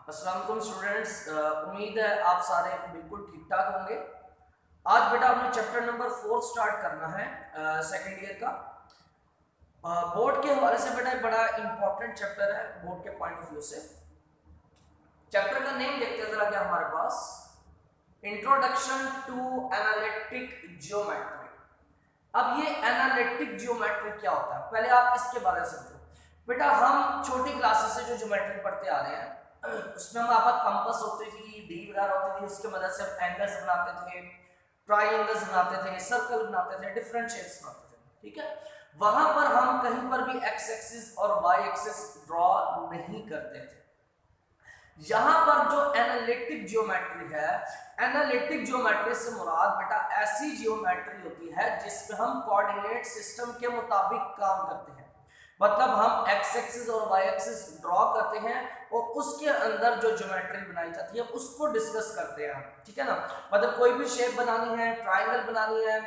अस्सलाम वालेकुम स्टूडेंट्स, उम्मीद है आप सारे बिल्कुल ठीक ठाक होंगे। आज बेटा हमने चैप्टर नंबर 4 स्टार्ट करना है सेकंड ईयर का। बोर्ड के हवाले से बेटा बड़ा इंपॉर्टेंट चैप्टर है बोर्ड के पॉइंट ऑफ व्यू से। चैप्टर का नेम देखते हैं जरा क्या हमारे पास, इंट्रोडक्शन टू एनालिटिक ज्योमेट्री। अब ये एनालिटिक ज्योमेट्री क्या होता है, पहले आप इसके बारे में समझो। बेटा हम छोटी क्लासेस से जो ज्योमेट्री पढ़ते आ रहे हैं उसमें हमारे पास कंपास होती थी, डी वगैरह होती थी, उसके मदद से एंगल्स बनाते थे, ट्राइंगल्स बनाते थे, सर्कल बनाते थे, डिफरेंट शेप्स बनाते थे। ठीक है, वहां पर हम कहीं पर भी एक्स एक्सिस और वाई एक्सिस ड्रॉ नहीं करते थे। यहां पर जो एनालिटिक ज्योमेट्री है, एनालिटिक ज्योमेट्री से मुराद बेटा ऐसी ज्योमेट्री होती है जिसमें हम कोऑर्डिनेट सिस्टम के मुताबिक काम करते हैं। मतलब हम एक्स एक्सिस और वाई एक्सिस ड्रॉ करते हैं और उसके अंदर जो ज्योमेट्री बनाई जाती है उसको डिस्कस करते हैं। ठीक है ना, मतलब कोई भी शेप बनानी है, ट्राइंगल बनानी है,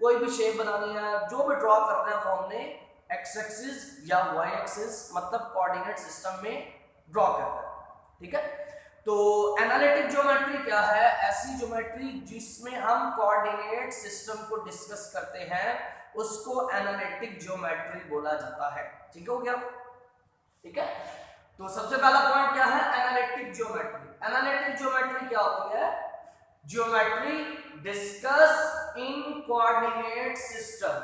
कोई भी शेप बनानी है, जो भी ड्रॉ कर रहे हैं वो हमने एक्स एक्सिस या वाई एक्सिस मतलब कोऑर्डिनेट सिस्टम में ड्रॉ करना है। ठीक है, तो एनालिटिक ज्योमेट्री क्या है? ऐसी ज्योमेट्री जिसमें हम कोऑर्डिनेट सिस्टम को डिस्कस करते हैं उसको एनालिटिक ज्योमेट्री बोला जाता है। ठीक हो गया? ठीक है, तो सबसे पहला पॉइंट क्या है? Analytic geometry. एनालिटिक ज्योमेट्री क्या होती है? Geometry discuss in coordinate system,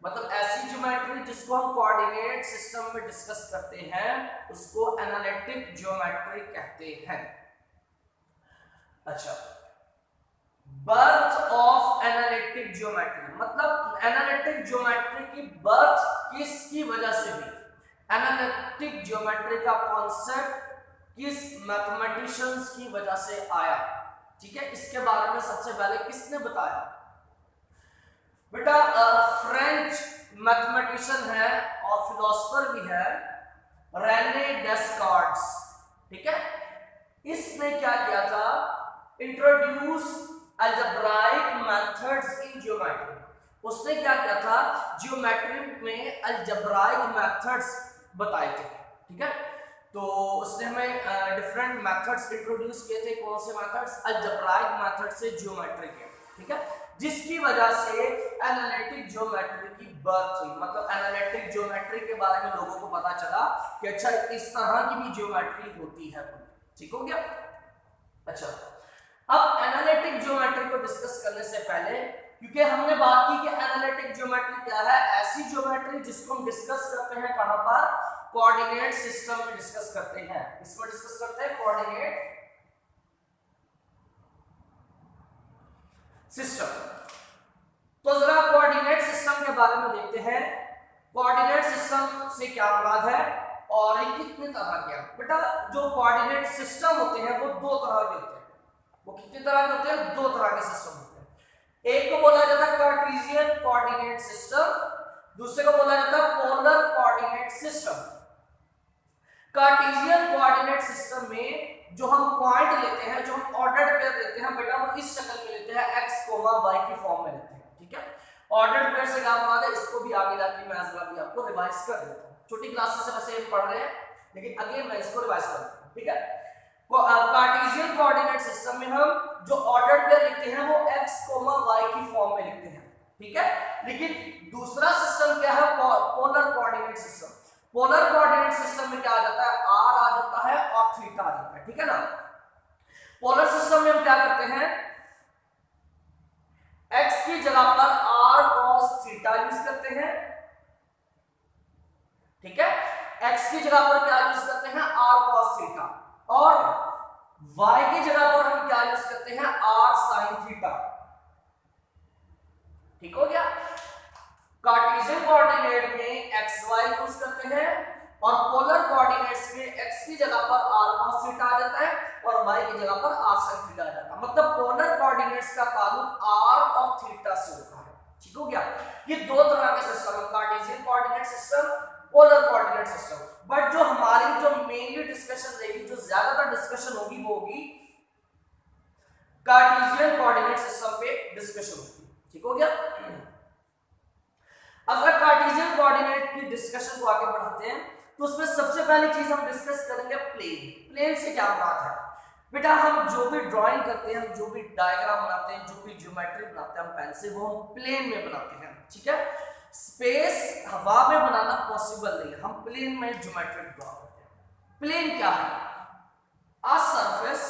मतलब ऐसी ज्योमेट्री जिसको हम कोऑर्डिनेट सिस्टम में डिस्कस करते हैं उसको एनालिटिक ज्योमेट्री कहते हैं। अच्छा, बर्थ ऑफ एनालिटिक ज्योमेट्री, मतलब एनालिटिक ज्योमेट्री की बर्थ किसकी वजह से हुई? एनालिटिक ज्योमेट्री का कॉन्सेप्ट किस मैथमेटिशियंस की वजह से आया? ठीक है, इसके बारे में सबसे पहले किसने बताया? बेटा फ्रेंच मैथमेटिशियन है और फिलोसोफर भी है, रेने डेस्कार्ट्स। ठीक है, इसने क्या किया था? Introduce algebraic methods in geometry. उसने क्या किया था? ज्योमेट्री में अलजेब्राइक मेथड्स बताए थे। ठीक है, तो उसने हमें डिफरेंट मेथड्स इंट्रोड्यूस किए थे। कौन से मेथड्स? अलजेब्राइक मेथड से ज्योमेट्री के। ठीक है, जिसकी वजह से एनालिटिक ज्योमेट्री की बर्थ हुई, मतलब एनालिटिक ज्योमेट्री के बारे में लोगों को पता चला कि अच्छा इस तरह की भी ज्योमेट्री होती है। ठीक हो गया? अच्छा, अब एनालिटिक ज्योमेट्री को डिस्कस करने से पहले, क्योंकि हमने बात की कि एनालिटिक ज्योमेट्री क्या है, ऐसी ज्योमेट्री जिसको हम डिस्कस करते हैं कहां पर? कोऑर्डिनेट सिस्टम में डिस्कस करते हैं। इसमें डिस्कस करते हैं कोऑर्डिनेट सिस्टम। तो जरा कोऑर्डिनेट सिस्टम के बारे में देखते हैं। कोऑर्डिनेट सिस्टम से क्या मुराद है और ये कितने तरह के हैं? बेटा जो कोऑर्डिनेट सिस्टम होते हैं वो दो तरह के होते हैं। वो कितने तरह के होते हैं? दो तरह के सिस्टम होते हैं। एक को बोला जाता है कार्टेशियन कोऑर्डिनेट सिस्टम, दूसरे को बोला जाता है polar coordinate system. Cartesian coordinate system में जो हम पॉइंट लेते हैं, जो हम ऑर्डर्ड पेयर लेते हैं बेटा, वो इस शक्ल में लेते हैं, x, y की फॉर्म में लेते हैं। ठीक है, ऑर्डर्ड पेयर से क्या मुराद है इसको भी आगे जाके मैं जरा भी आपको रिवाइज कर देता हूं। छोटी क्लासेस से वैसे हम पढ़ रहे हैं लेकिन अगेन मैं इसको रिवाइज कर देता हूं। ठीक है, कार्टेशियन कोऑर्डिनेट सिस्टम में हम जो ऑर्डर्ड पेयर लिखते हैं वो x, y की फॉर्म में लिखते हैं। ठीक है, लेकिन दूसरा सिस्टम क्या है? Polar coordinate system. Polar coordinate system में क्या आ जाता है? r आ जाता है और थीटा आ जाता है। ठीक है ना, पोलर सिस्टम में हम क्या करते हैं? x की जगह पर r cos थीटा यूज करते हैं। ठीक है, x की जगह पर क्या यूज करते हैं? r cos थीटा, और y की जगह पर हम क्या यूज करते हैं? r sin theta. ठीक हो गया? कार्टेशियन कोऑर्डिनेट में xy यूज करते हैं और पोलर कोऑर्डिनेट्स में x की जगह पर r cos थीटा आ जाता है और y की जगह पर r sin थीटा आ जाता है। मतलब पोलर कोऑर्डिनेट्स का ताल्लुक r और थीटा से होता है। ठीक हो गया? ये दो तरह के सिस्टम है, Cartesian coordinate system, polar coordinate system. But जो हमारी जो मेनली डिस्कशन रहेगी, जो ज्यादातर डिस्कशन होगी वो होगी कार्टेशियन कोऑर्डिनेट सिस्टम पे डिस्कशन होगी। ठीक हो गया? अगर कार्टेशियन कोऑर्डिनेट की डिस्कशन को आगे बढ़ाते हैं तो उसमें सबसे पहली चीज हम डिस्कस करेंगे प्लेन। प्लेन से क्या बात है बेटा, हम जो भी ड्राइंग करते हैं, हम जो भी डायग्राम बनाते हैं, जो भी ज्योमेट्री बनाते हैं हम पेन से, वो हम प्लेन में बनाते हैं, ठीक है। स्पेस हवा में बनाना पॉसिबल नहीं है, हम प्लेन में ज्योमेट्री ड्रॉ करते हैं। प्लेन क्या है? अ सरफेस,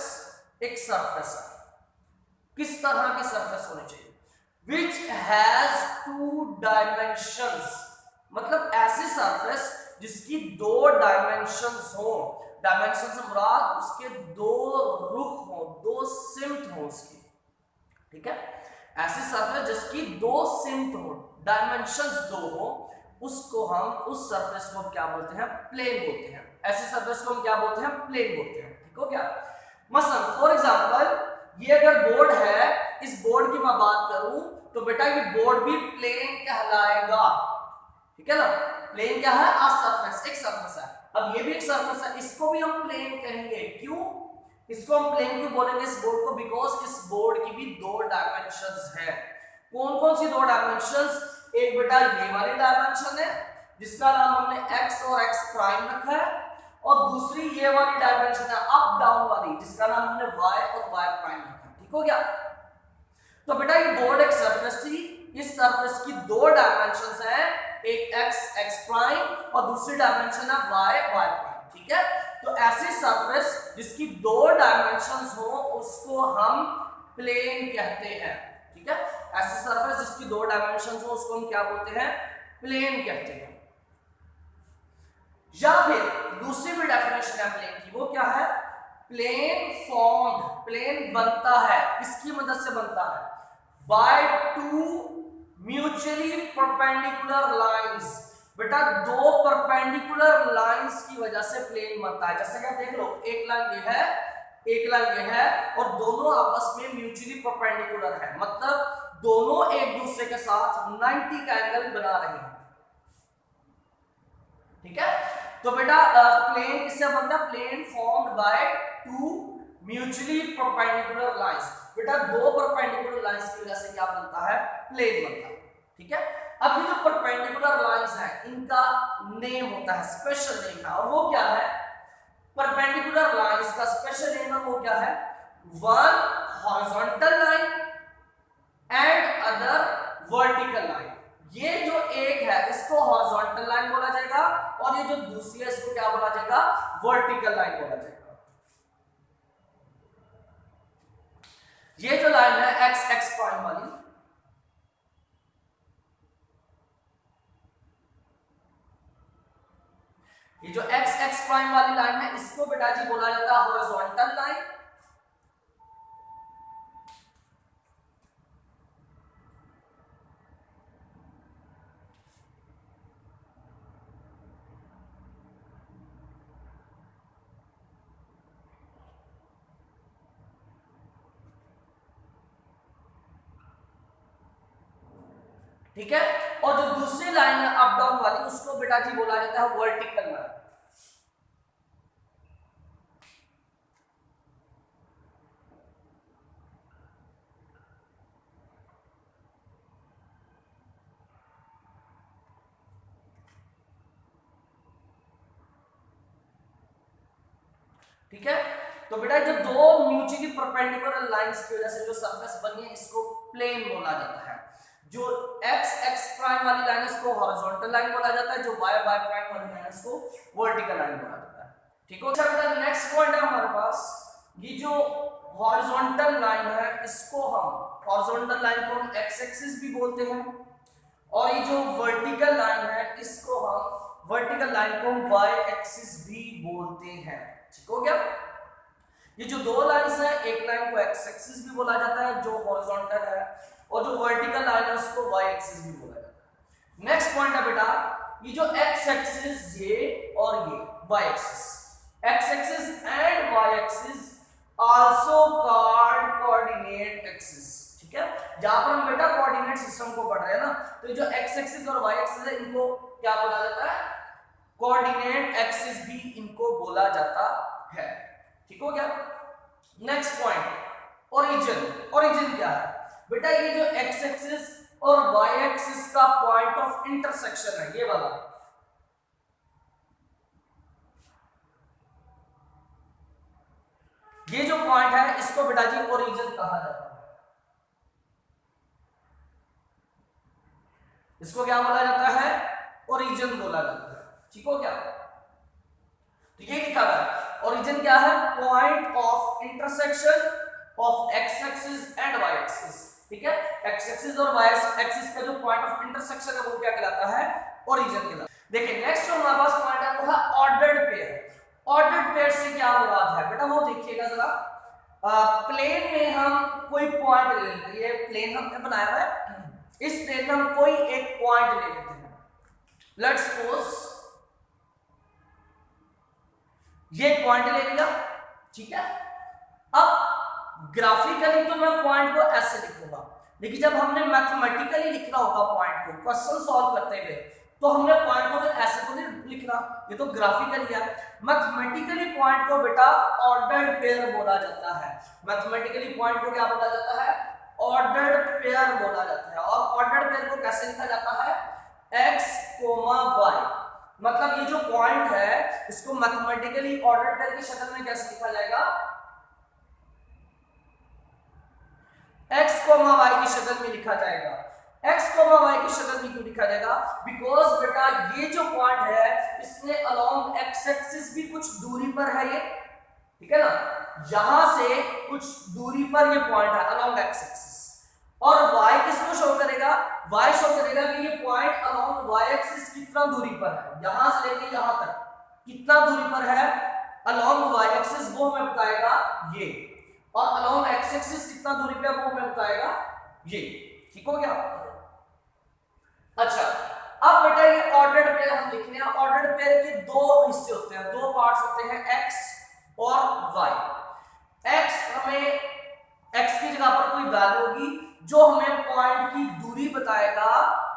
एक सरफेस है। किस तरह की सरफेस होनी चाहिए? विच हैज टू डायमेंशंस, मतलब ऐसी सरफेस जिसकी दो डायमेंशंस हो। डायमेंशन से मुराद उसके दो रुख हो, दो सिमत हो उसकी, ठीक है। ऐसी सरफेस जिसकी दो सिमत हो, डायमेंशंस दो हो, उसको हम, उस सरफेस को हम क्या बोलते हैं? प्लेन बोलते हैं। ऐसी सरफेस को हम क्या बोलते हैं? प्लेन बोलते हैं, ठीक हो गया। मसलन फॉर एग्जांपल ये अगर बोर्ड है, इस बोर्ड की मैं बात करूं तो बेटा ये बोर्ड भी प्लेन कहलाएगा, ठीक है ना। प्लेन क्या है? आ सरफेस, एक सरफेस है। अब ये भी एक सरफेस है, इसको भी हम प्लेन कहेंगे। क्यों इसको हम प्लेन क्यों बोलेंगे इस बोर्ड को? बिकॉज इस बोर्ड की भी दो डायमेंशंस हैं। कौन कौन सी दो डायमेंशंस? एक बेटा ये वाली डायमेंशन है जिसका नाम हमने x और x प्राइम रखा है, और दूसरी ये वाली डायमेंशन है अप डाउन वाली जिसका नाम हमने y और y प्राइम रखा है, ठीक हो गया। तो बेटा ये बोर्ड एक सरफेस थी, इस सरफेस की दो डायमेंशंस हैं, एक x प्राइम और दूसरी डायमेंशन है y प्राइम, ठीक है। तो ऐसी सरफेस जिसकी दो डायमेंशंस हो उसको हम प्लेन कहते हैं, ठीक है। ऐसी सरफेस जिसकी दो डायमेंशंस हो उसको हम क्या बोलते हैं? प्लेन कहते हैं। या फिर दूसरी भी डेफिनेशन है प्लेन की, वो क्या है? प्लेन फॉर्म्ड, प्लेन बनता है, किसकी मदद से बनता है? Bye two mutually perpendicular lines. बेटा दो परपेंडिकुलर लाइंस की वजह से प्लेन बनता है। जैसे कि आप देख लो, एक लाइन ये है, एक लाइन ये है, और दोनों आपस में म्यूचुअली परपेंडिकुलर है, मतलब दोनों एक दूसरे के साथ 90 का एंगल बना रहे हैं, ठीक है। तो बेटा प्लेन किससे बनता है? Plane formed by two mutually perpendicular lines. बेटा दो परपेंडिकुलर लाइंस की वजह से क्या बनता है? प्लेन बनता है, ठीक है। अब ये जो परपेंडिकुलर लाइंस है इनका नेम होता है, स्पेशल नेम है, और वो क्या है? परपेंडिकुलर लाइंस का स्पेशल नेम है, वो क्या है? One horizontal line and other vertical line. ये जो एक है इसको हॉरिजॉन्टल लाइन बोला जाएगा, और ये जो दूसरी है इसको क्या बोला जाएगा? वर्टिकल लाइन बोला जाएगा। ये जो लाइन है x प्राइम वाली, ये जो x प्राइम वाली लाइन है इसको बेटा जी बोला जाता है हॉरिजॉन्टल लाइन, ठीक है। और जो दूसरी लाइन है अप डाउन वाली उसको बेटा जी बोला जाता है वर्टिकल लाइन। ठीक है। तो बेटा जो दो म्यूचुअली परपेंडिकुलर लाइंस की वजह से जो सरफेस बनी है इसको प्लेन बोला जाता है। जो x प्राइम वाली लाइन इसको हॉरिजॉन्टल लाइन बोला जाता है, जो y प्राइम वाली लाइन इसको वर्टिकल लाइन बोला जाता है, ठीक है। अच्छा बेटा नेक्स्ट पॉइंट है हमारे पास, ये जो हॉरिजॉन्टल लाइन है इसको हम, हॉरिजॉन्टल लाइन को हम x एक्सिस भी बोलते हैं, और ये जो वर्टिकल लाइन है इसको हम, वर्टिकल लाइन को हम y एक्सिस भी बोलते हैं, ठीक हो गया। ये जो दो लाइंस है, एक लाइन को x एक्सिस भी बोला जाता है जो हॉरिजॉन्टल है, और जो वर्टिकल लाइन है उसको y एक्सिस भी बोला जाता है। नेक्स्ट पॉइंट है बेटा, ये जो x एक्सिस ये और ये y axis, x axis and y axis also called coordinate axis, ठीक है। जहां पर हम बेटा कोऑर्डिनेट सिस्टम को पढ़ रहे हैं ना, तो जो x एक्सिस और y एक्सिस है इनको क्या बोला जाता है? कोऑर्डिनेट एक्सिस भी इनको बोला जाता है, ठीक हो गया। Next point, origin. ओरिजिन क्या है बेटा? ये जो x एक्सिस और y एक्सिस का पॉइंट ऑफ इंटरसेक्शन है, ये वाला, ये जो पॉइंट है इसको बेटा जी ओरिजिन कहा जाता है। इसको क्या बोला जाता है? ओरिजिन बोला जाता है। ठीक हो क्या? तो ये लिखा हुआ है ओरिजिन क्या है? Point of intersection of x axis and y axis. ठीक है, एक्स एक्सिस और वाई एक्सिस का जो पॉइंट ऑफ इंटरसेक्शन है वो क्या कहलाता है? ओरिजिन कहलाता है। देखिए नेक्स्ट जो हमारे पास पॉइंट है वो है ऑर्डर्ड पेयर। ऑर्डर्ड पेयर से क्या मुराद है बेटा वो देखिएगा जरा। प्लेन में हम कोई पॉइंट ले लेते हैं, ये प्लेन हमने बनाया हुआ है, इस प्लेन में हम कोई एक पॉइंट ले लेते हैं। लेट्स सपोज ये पॉइंट ले लिया, ठीक है। अब ग्राफिकली तो मैं पॉइंट को ऐसे लिखूंगा, लेकिन जब हमने मैथमेटिकली लिखना होगा पॉइंट को क्वेश्चन सॉल्व करते हुए, तो हमने पॉइंट को ऐसे तो नहीं लिखना, ये तो ग्राफिकली है। मैथमेटिकली पॉइंट को बेटा ऑर्डर्ड पेयर बोला जाता है। मैथमेटिकली पॉइंट को क्या बोला जाता है? ऑर्डर्ड पेयर बोला जाता है। और ऑर्डर्ड पेयर को कैसे लिखा जाता है? x, y। मतलब ये जो पॉइंट है इसको मैथमेटिकली ऑर्डर्ड पेयर की शक्ल में कैसे लिखा जाएगा? x, y की शक्ल में लिखा जाएगा। x, y की शक्ल में क्यों लिखा जाएगा? बिकॉज बेटा ये जो पॉइंट है इसमें अलोंग x एक्सिस भी कुछ दूरी पर है ये, ठीक है ना। यहां से कुछ दूरी पर ये पॉइंट है अलोंग x एक्सिस, और y किसको शो करेगा? y शो करेगा कि ये पॉइंट अलोंग y एक्सिस कितना दूरी पर है, यहां से लेके यहां तक कितना दूरी पर है अलोंग y एक्सिस, वो हमें बताएगा ये। और अलोंग x एक्सिस कितना दूरी पे है वो हमें बताएगा ये। ठीक हो गया? अच्छा, अब बेटा ये ऑर्डर्ड पेयर हम लिखने हैं। ऑर्डर्ड पेयर के दो हिस्से होते हैं, दो पार्ट्स होते हैं, x और y। x हमें x की जगह पर कोई वैल्यू होगी जो हमें पॉइंट की दूरी बताएगा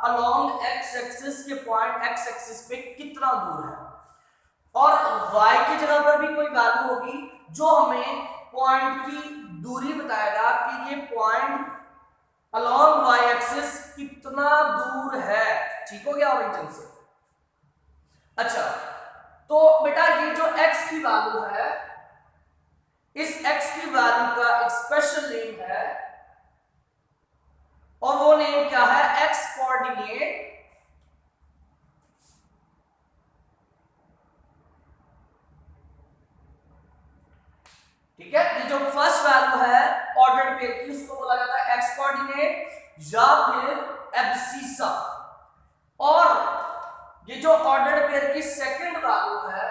अलोंग x एक्सिस के पॉइंट x एक्सिस पे कितना दूर है, और y की जगह पर भी कोई वैल्यू होगी जो हमें पॉइंट की दूरी बताएगा कि ये पॉइंट अलोंग y एक्सिस कितना दूर है। ठीक हो गया ओरिजिन से? अच्छा, तो बेटा ये जो x की वैल्यू है, इस x की वैल्यू का एक स्पेशल नेम है, और वो नेम क्या है? x coordinate. ठीक है, ये जो फर्स्ट वैल्यू है ऑर्डर्ड पेयर की उसको बोला जाता है x कोऑर्डिनेट या फिर एब्सिसा। और ये जो ऑर्डर्ड पेयर की सेकंड वैल्यू है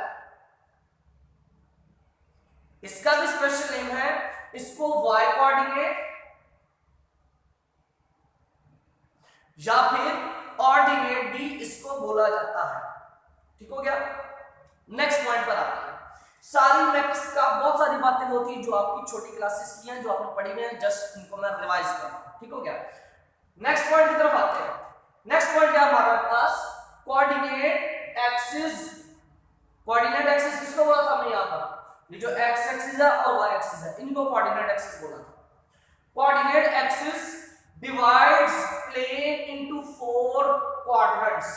इसका भी स्पेशल नेम है, इसको y कोऑर्डिनेट या फिर ऑर्डिनेट भी इसको बोला जाता है। ठीक हो गया? नेक्स्ट पॉइंट पर आते हैं। सारी मैथ्स का बहुत सारी बातें होती हैं जो आपकी छोटी क्लासेस की हैं, जो आपने पढ़ी हुई हैं, जस्ट इनको मैं रिवाइज कर रहा हूं। ठीक हो गया? नेक्स्ट पॉइंट की तरफ आते हैं। नेक्स्ट पॉइंट क्या हमारे पास? Coordinate axis. कोऑर्डिनेट एक्सिस किसको बोला था हमने? यहां पर ये जो x एक्सिस है और y एक्सिस है, इनको कोऑर्डिनेट एक्सिस बोला था। Coordinate axis divides plane into 4 quadrants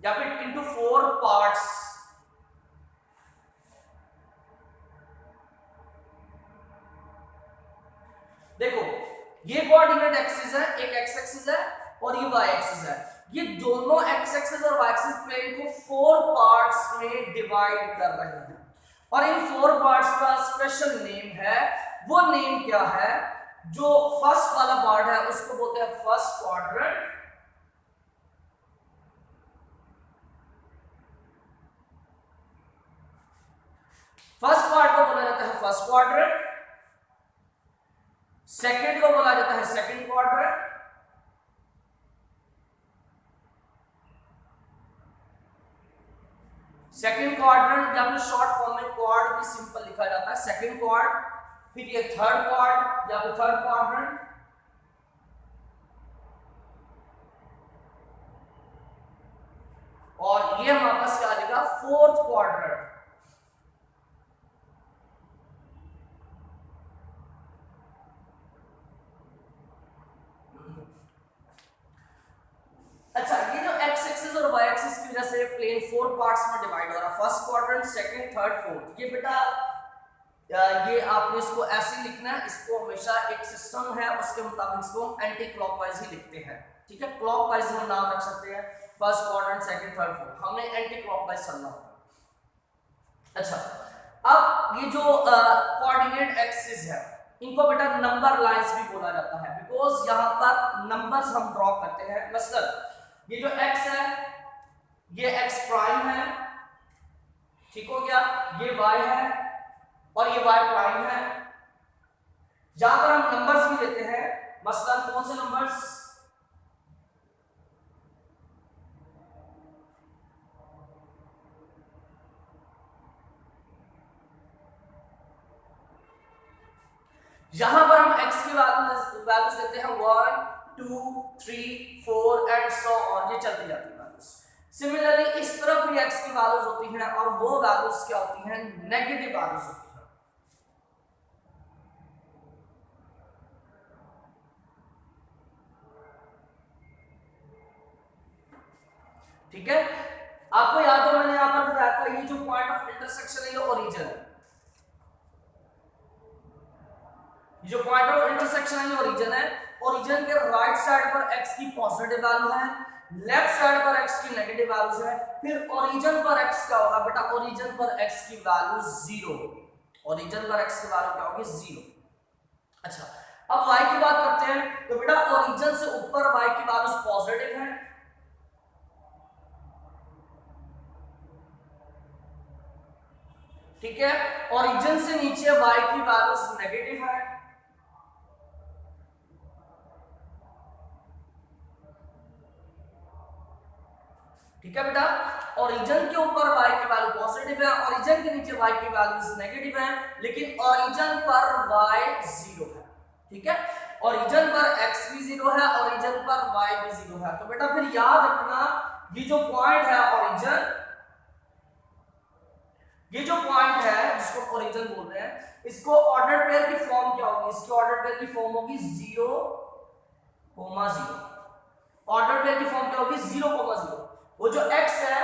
या फिर इनटू 4 पार्ट्स। देखो ये कोऑर्डिनेट एक्सिस है, एक x एक्सिस है और ये y एक्सिस है। ये दोनों x एक्सिस और y एक्सिस प्लेन को 4 पार्ट्स में डिवाइड कर रहे हैं, और इन 4 पार्ट्स का स्पेशल नेम है। वो नेम क्या है? जो फर्स्ट वाला पार्ट है उसको बोलते हैं फर्स्ट क्वाड्रेंट, फर्स्ट पार्ट को बोला जाता है फर्स्ट क्वाड्रेंट, सेकंड को बोला जाता है सेकंड क्वाड्रेंट, सेकंड क्वाड्रेंट या फिर शॉर्ट फॉर्म में क्वाड भी सिंपल लिखा जाता है, सेकंड क्वाड। फिर ये थर्ड क्वाड या फिर थर्ड क्वाड्रेंट, और ये हमारे पास क्या आ जाएगा? Fourth quadrant. अच्छा, ये जो x एक्सिस और y एक्सिस की वजह से प्लेन 4 पार्ट्स में डिवाइड हो रहा है, first quadrant, second, third, fourth. ये बेटा ये आपने इसको ऐसे लिखना है, इसको हमेशा एक सिस्टम है उसके मुताबिक इसको एंटी क्लॉकवाइज ही लिखते हैं, ठीक है। क्लॉकवाइज हम नाम रख सकते हैं, first quadrant, second, third, fourth, हमने एंटी क्लॉकवाइज चलना होता है। अच्छा, अब ये जो कोऑर्डिनेट एक्सिस है इनको बेटा नंबर लाइंस भी बोला जाता है, बिकॉज यहाँ पर नंबर्स हम ड्रॉ करते हैं। मतलब ये जो x है ये x प्राइम है, ठीक हो गया, ये y है और ये y प्राइम है। जहां पर हम नंबर्स भी लेते हैं, मसलन कौन से नंबर्स, यहां पर हम x की वैल्यूज लेते हैं 1 2 3 4 एंड सो ऑन, ये चलती जाती है वैल्यूज। सिमिलरली इस तरफ भी x की वैल्यूज होती हैं और वो वैल्यूज क्या होती हैं, नेगेटिव वैल्यूज होती हैं, ठीक है। आपको याद हो मैंने यहां पर बताया था ये जो पॉइंट ऑफ इंटरसेक्शन है ये ओरिजिन है, जो पॉइंट ऑफ इंटरसेक्शन है ये ओरिजिन है। ओरिजिन के राइट साइड पर x की पॉजिटिव वैल्यू है, लेफ्ट साइड पर x की नेगेटिव वैल्यूज है। फिर ओरिजिन पर x क्या होगा बेटा, ओरिजिन पर x की वैल्यू 0, ओरिजिन पर x की वैल्यू क्या होगी 0। अच्छा, अब y की बात करते हैं तो बेटा ओरिजिन से ऊपर y की वैल्यूज पॉजिटिव है, ठीक है। ओरिजिन से नीचे y की वैल्यूज नेगेटिव है, ठीक है बेटा। ओरिजिन के ऊपर y की वैल्यू पॉजिटिव है, ओरिजिन के नीचे y की वैल्यूज नेगेटिव है, लेकिन ओरिजिन पर y 0 है, ठीक है। ओरिजिन पर x भी 0 है, ओरिजिन पर y भी 0 है। तो बेटा फिर याद रखना ये जो पॉइंट है ओरिजिन, ये जो पॉइंट है जिसको ओरिजिन बोल रहे हैं, इसको ऑर्डर पेयर की फॉर्म क्या होगी, इसकी ऑर्डर पेयर की फॉर्म होगी 0, 0। ऑर्डर पेयर की फॉर्म क्या होगी 0, 0। वो जो x है,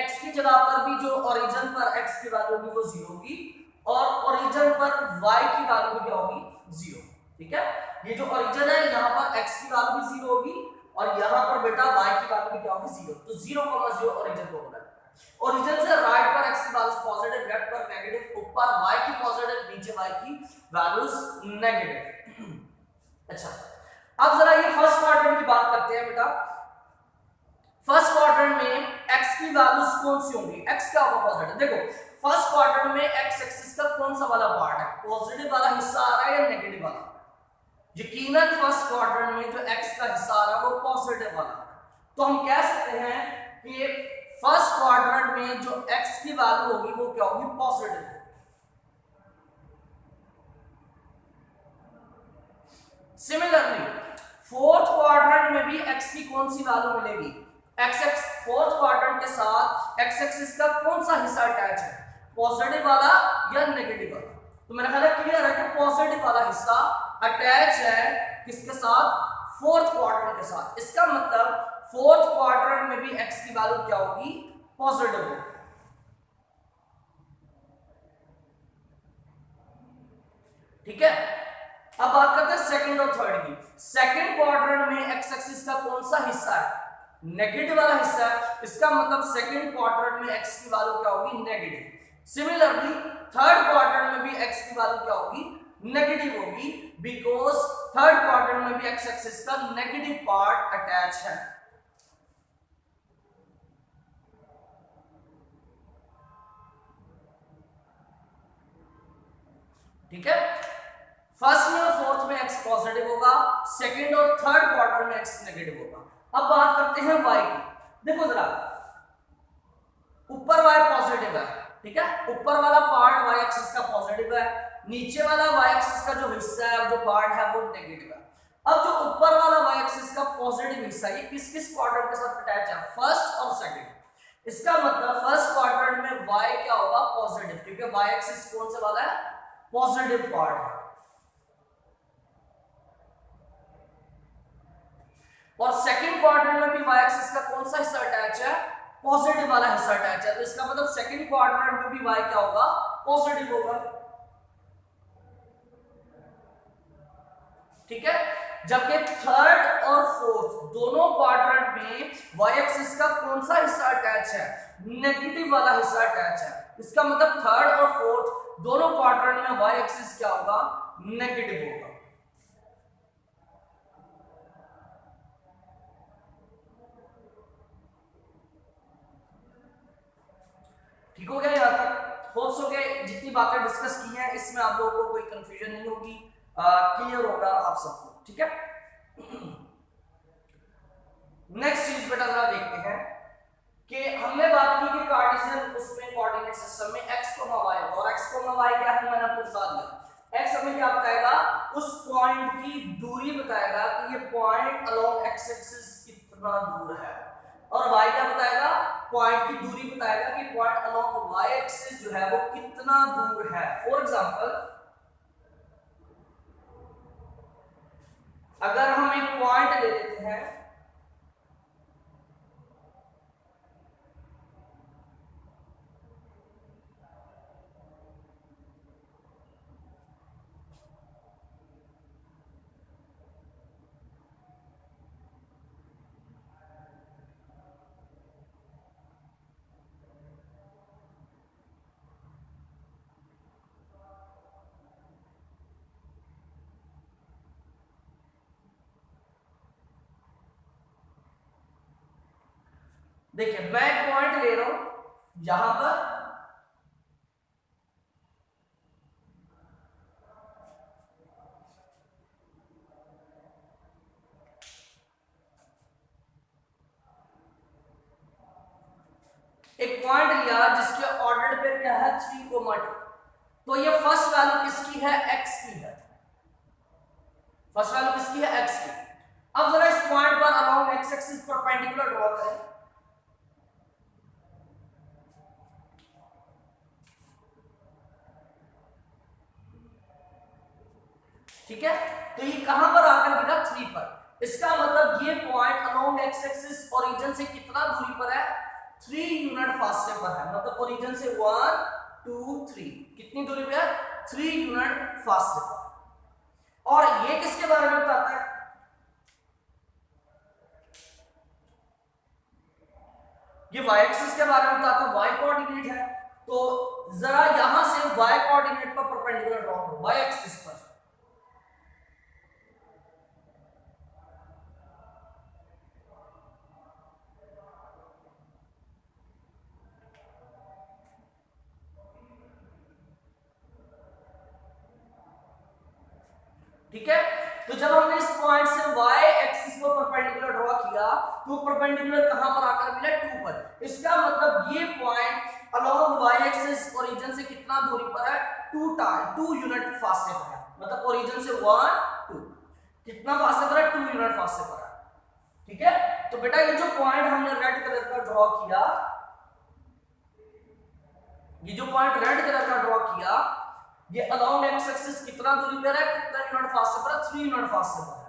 x की जगह पर भी जो ओरिजिन पर x की वैल्यू होगी वो 0 होगी और ओरिजिन पर y की वैल्यू भी क्या होगी 0, ठीक है। ये जो ओरिजिन है यहाँ पर x की वैल्यू भी 0 होगी और यहाँ पर बेटा y की वैल्यू भी क्या होगी 0। तो 0, 0 ओरिजिन को बोला जाता है। ओरिजिन से राइट पर x की वैल्यूज पॉजिटिव, लेफ्ट पर नेगेटिव, ऊपर y की पॉजिटिव, नीचे y की वैल्यूज नेगेटिव। अच्छा, अब जरा ये फर्स्ट क्वाड्रेंट की बात करते हैं बेटा। फर्स्ट क्वाड्रेंट में x की वैल्यूज कौन सी होंगी, x क्या होगा पॉजिटिव। देखो फर्स्ट क्वाड्रेंट में x एक्सिस का कौन सा वाला पार्ट है, पॉजिटिव वाला हिस्सा आ रहा है या नेगेटिव वाला। यकीनन फर्स्ट क्वाड्रेंट में जो x का हिस्सा आ रहा है वो पॉजिटिव वाला है। तो हम कह सकते हैं कि फर्स्ट क्वाड्रेंट में जो x की वैल्यू होगी वो क्या होगी, पॉजिटिव। सिमिलरली फोर्थ क्वाड्रेंट में भी x की कौन सी वैल्यू मिलेगी, x फोर्थ क्वाड्रेंट के साथ x एक्सिस का कौन सा हिस्सा अटैच है, पॉजिटिव वाला या नेगेटिव वाला। तो मेरा ख्याल है क्लियर है कि पॉजिटिव वाला हिस्सा अटैच है किसके साथ, फोर्थ क्वाड्रेंट के साथ। इसका मतलब फोर्थ क्वाड्रेंट में भी x की वैल्यू क्या होगी, पॉजिटिव होगी, ठीक है। अब बात करते हैं सेकंड और थर्ड की। सेकंड क्वाड्रेंट में x एक्सिस का कौन सा हिस्सा है, नेगेटिव वाला हिस्सा है। इसका मतलब सेकंड क्वाड्रेंट में x की वैल्यू क्या होगी, नेगेटिव। सिमिलरली थर्ड क्वाड्रेंट में भी x की वैल्यू क्या होगी, नेगेटिव होगी, बिकॉज थर्ड क्वाड्रेंट में भी x एक्सिस का नेगेटिव पार्ट अटैच है। ठीक है, फर्स्ट में और फोर्थ में x पॉजिटिव होगा, सेकंड और थर्ड क्वाड्रेंट में x नेगेटिव होगा। अब बात करते हैं y की। देखो जरा ऊपर y पॉजिटिव है, ठीक है, ऊपर वाला पार्ट y एक्सिस का पॉजिटिव है, नीचे वाला y एक्सिस का जो हिस्सा है जो पार्ट है वो नेगेटिव है। अब जो ऊपर वाला y एक्सिस का पॉजिटिव हिस्सा ये किस किस क्वाड्रेंट के साथ अटैच है, फर्स्ट और सेकंड। इसका मतलब फर्स्ट क्वाड्रेंट में y क्या होगा, पॉजिटिव, क्योंकि y एक्सिस कौन सा वाला है, पॉजिटिव पार्ट है। और सेकंड क्वाड्रेंट में भी y एक्सिस का कौन सा हिस्सा अटैच है, पॉजिटिव वाला हिस्सा अटैच है। तो इसका मतलब सेकंड क्वाड्रेंट में भी y क्या होगा, पॉजिटिव होगा। ठीक है। जबकि थर्ड और फोर्थ दोनों क्वाड्रेंट में वाई एक्सिस का कौन सा हिस्सा अटैच है, नेगेटिव वाला हिस्सा अटैच है। इसका मतलब थर्ड और फोर्थ दोनों क्वाड्रेंट में वाई एक्सिस क्या होगा, नेगेटिव होगा। ठीक हो गया, यहां तक होप्स हो गए। जितनी बातें डिस्कस की हैं इसमें आप लोगों को कोई कंफ्यूजन नहीं होगी, क्लियर होगा आप सबको, ठीक है। नेक्स्ट चीज बेटा जरा देखते हैं कि हमने बात की कि कार्टेशियन उसमें कोऑर्डिनेट सिस्टम में x, y और x, y क्या है मैंने आपको बता दिया। x हमें क्या बताएगा, उस पॉइंट की दूरी बताएगा कि ये पॉइंट अलोंग x एक्सिस कितना दूर है, और y क्या बताएगा, पॉइंट की दूरी बताएगा कि पॉइंट अलोंग y एक्सिस जो है वो कितना दूर है। फॉर एग्जांपल अगर हम एक पॉइंट ले लेते हैं, देखिए मैं एक पॉइंट ले रहा हूं यहां पर, एक पॉइंट लिया जिसके ऑर्डर पे क्या है 3,2, तो ये फर्स्ट वैल्यू किसकी है, x की है। फर्स्ट वैल्यू किसकी है, x की। अब जरा इस पॉइंट पर along x axis perpendicular draw करें। ठीक है, तो ये कहां पर आकर गिरा, 3 पर। इसका मतलब ये point along x axis origin से कितना दूरी पर है, 3 यूनिट फासले पर है। मतलब ओरिजिन से 1 2 3 कितनी दूरी पे है, 3 यूनिट फासले पर। और ये किसके बारे में बताता है, ये y एक्सिस के बारे में बताता है, y कोऑर्डिनेट है। तो जरा यहां से y कोऑर्डिनेट पर परपेंडिकुलर ड्रॉ करो, y एक्सिस पर। ठीक है, तो जब हमने इस पॉइंट से y एक्सिस को परपेंडिकुलर ड्रॉ किया तो परपेंडिकुलर कहां पर आकर मिला, 2 पर। इसका मतलब ये point along y axis origin से कितना दूरी पर है, 2 यूनिट फासले पर है। मतलब ओरिजिन से 1 2 कितना फासले पर है, 2 यूनिट फासले पर है। ठीक है, तो बेटा ये जो पॉइंट हमने रेड कलर का ड्रॉ किया, ये जो पॉइंट रेड कलर का ड्रॉ किया, ये अलोंग x एक्सिस कितना दूरी पर है, कितना यूनिट फासले पर है, 3 यूनिट फासले पर है।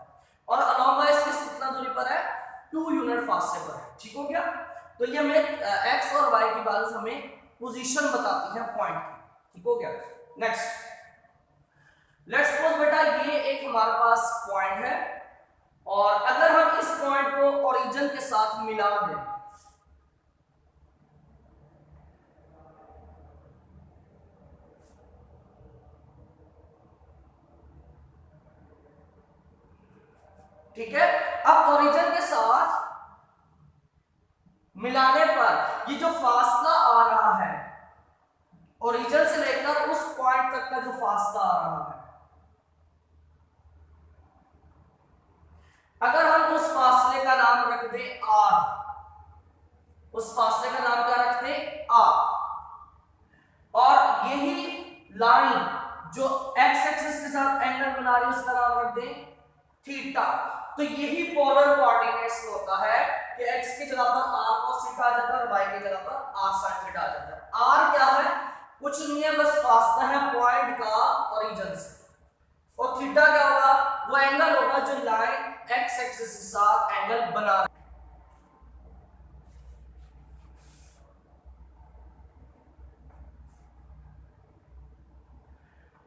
और अलोंग y एक्सिस कितना दूरी पर है, 2 यूनिट फासले पर है। ठीक हो गया, तो ये हमें x और y की वैल्यूज हमें पोजीशन बताती है पॉइंट की। ठीक हो गया, नेक्स्ट लेट्स सपोज बेटा ये एक हमारे पास पॉइंट है, और अगर हम इस पॉइंट को ओरिजिन के साथ मिला दें, ठीक है, अब ओरिजिन के साथ मिलाने पर ये जो फासला आ रहा है, ओरिजिन से लेकर उस पॉइंट तक का जो फासला आ रहा है, अगर हम उस फासले का नाम रख दें r, उस फासले का नाम क्या रख दें, r, और यही लाइन जो x एक्सिस के साथ एंगल बना रही है उसका नाम रख दें थीटा। तो यही पोलर कोऑर्डिनेट्स में होता है कि x की जगह पर r cos थीटा आ जाता है और y की जगह पर r sin थीटा आ जाता है। r क्या है, कुछ नहीं है, बस फासला है पॉइंट का ओरिजिन से, और थीटा क्या होगा, वो एंगल होगा जो लाइन x एक्सिस के साथ एंगल बना रहा है।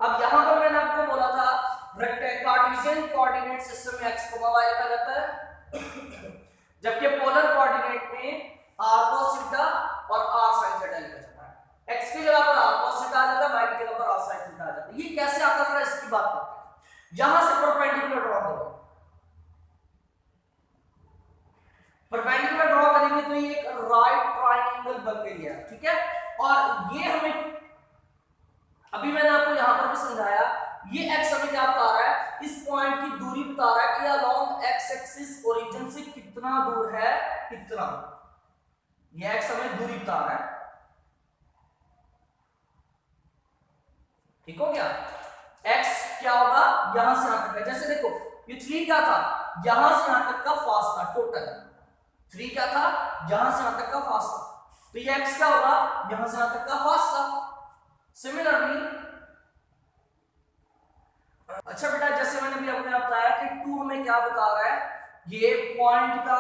अब यहां पर मैंने आपको बोला था कार्टेशियन कोऑर्डिनेट कोऑर्डिनेट सिस्टम में x, y लिखा जाता है, जबकि पोलर कोऑर्डिनेट में r cos थीटा और r sin थीटा लिखा जाता है। x की जगह पर r cos थीटा आ जाता है, y की जगह पर r sin थीटा आ जाता है। ये कैसे आता है इसकी बात करते हैं। यहां से परपेंडिकुलर ड्रॉ करो, परपेंडिकुलर ड्रॉ करेंगे तो ये एक राइट ट्रायंगल बन गई है, ठीक है। और ये हमें अभी मैंने आपको यहां पर भी समझाया, ये x हमें क्या बता रहा है, इस पॉइंट की दूरी बता रहा है कि अलोंग x एक्सिस ओरिजिन से कितना दूर है, कितना, ये x हमें दूरी बता रहा है, ठीक हो गया। x क्या होगा, यहां से यहां तक है। जैसे देखो ये 3 क्या था, यहां से यहां तक का फासला टोटल 3 क्या था, यहां से यहां तक का फासला, तो ये x क्या होगा, यहां से यहां तक का फासला। सिमिलरली अच्छा बेटा, जैसे मैंने भी आपको बताया कि 2 हमें क्या बता रहा है, ये पॉइंट का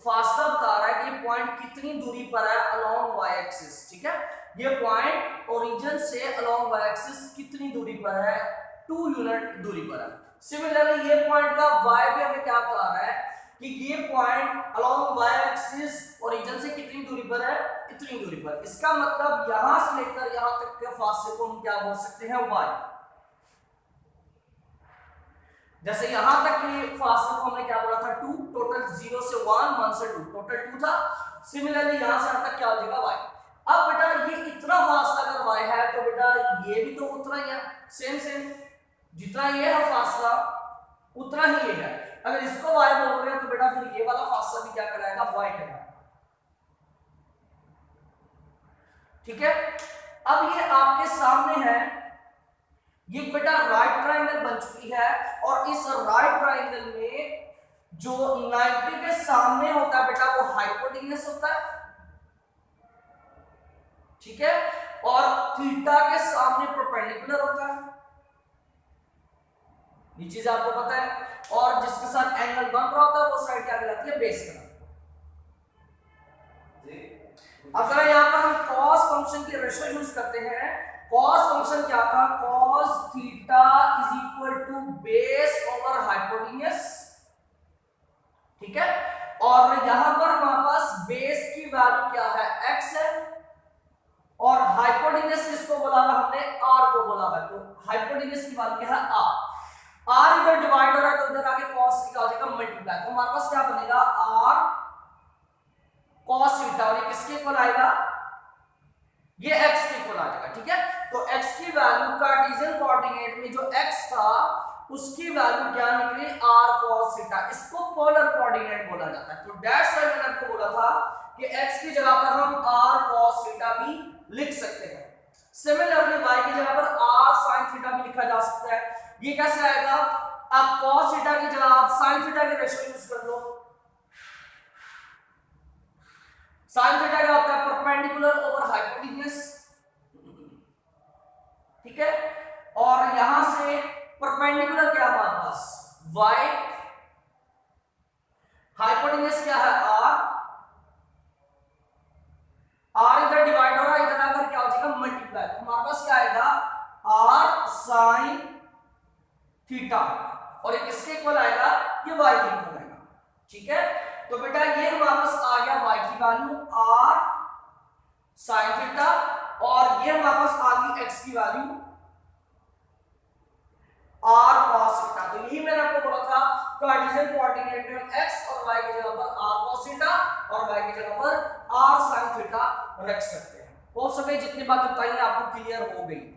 फासला बता रहा है कि ये पॉइंट कितनी दूरी पर है अलोंग y एक्सिस, ठीक है। ये पॉइंट ओरिजिन से अलोंग y एक्सिस कितनी दूरी पर है, 2 यूनिट दूरी पर है। सिमिलरली ये पॉइंट का y भी हमें क्या बता रहा है कि ये point along y axis origin से कितनी दूरी पर है, इतनी दूरी पर। इसका मतलब यहां से लेकर यहां तक के फासले को हम क्या बोल सकते हैं, y। जैसे यहां तक के फासले को हमने क्या बोला था, 2, टोटल 0 से 1, 1 से 2, टोटल 2 था। सिमिलरली यहां से यहां तक क्या हो जाएगा, y। अब बेटा ये इतना फासला अगर y है तो बेटा ये भी तो उतना ही है, सेम सेम, जितना ये है फासला उतना ही ये है। अगर इसको y बोल रहे हैं तो बेटा फिर ये वाला फासला भी क्या कहलाएगा, y कहलाएगा, ठीक है। अब ये आपके सामने है, ये बेटा राइट ट्रायंगल बन चुकी है, और इस राइट ट्रायंगल में जो 90 के सामने होता है बेटा वो हाइपोटेन्यूस होता है, ठीक है, और थीटा के सामने परपेंडिकुलर होता है, ये चीज आपको पता है। और जिसके साथ एंगल बन रहा होता है वो साइड क्या कहलाती है, बेस कहलाती है। अब जरा यहां पर हम cos फंक्शन की रेशियो यूज करते हैं। cos फंक्शन क्या था, cos theta is equal to base over hypotenuse, ठीक है। और यहां पर हमारे पास बेस की वैल्यू क्या है, x है, और हाइपोटेन्यूस किसको बोला है हमने, r को बोला है, तो हाइपोटेन्यूस की वैल्यू क्या है, r। r इधर डिवाइड हो रहा है तो इधर आके cos क्या हो जाएगा, मल्टीप्लाई, तो हमारे पास क्या बनेगा, r cos थीटा, और ये किसके इक्वल आएगा, ये x के इक्वल आ जाएगा, ठीक है। तो x की वैल्यू कार्टेशियन कोऑर्डिनेट में जो x था उसकी वैल्यू क्या निकली, r cos थीटा, इसको पोलर कोऑर्डिनेट बोला जाता है। तो दैट्स व्हाई मैंने आपको बोला था कि x की जगह पर हम r cos थीटा भी लिख सकते हैं। सिमिलरली y की जगह पर r sin थीटा भी लिखा जा सकता है। ये कैसे आएगा, अब cos थीटा की जगह आप sin थीटा की रेशियो यूज कर लो। sin थीटा क्या होता है, परपेंडिकुलर ओवर हाइपोटेन्यूस, ठीक है। और यहां से परपेंडिकुलर क्या हमारे पास, y, हाइपोटेन्यूस क्या है, r इधर डिवाइड हो रहा है, इधर आकर क्या हो जाएगा, मल्टीप्लाई, तो हमारे पास क्या आएगा, r sin थीटा, और ये किसके इक्वल आएगा, ये y के इक्वल आएगा, ठीक है। तो बेटा ये हमारे पास आ गया y की वैल्यू r sin थीटा, और ये हमारे पास आ गई x की वैल्यू r cos थीटा। तो यही मैंने आपको बोला था, कार्टेशियन कोऑर्डिनेट में हम x और y की जगह पर r cos थीटा और y की जगह पर r sin थीटा रख सकते हैं। हो सके जितनी बात बताई आपको क्लियर हो गई।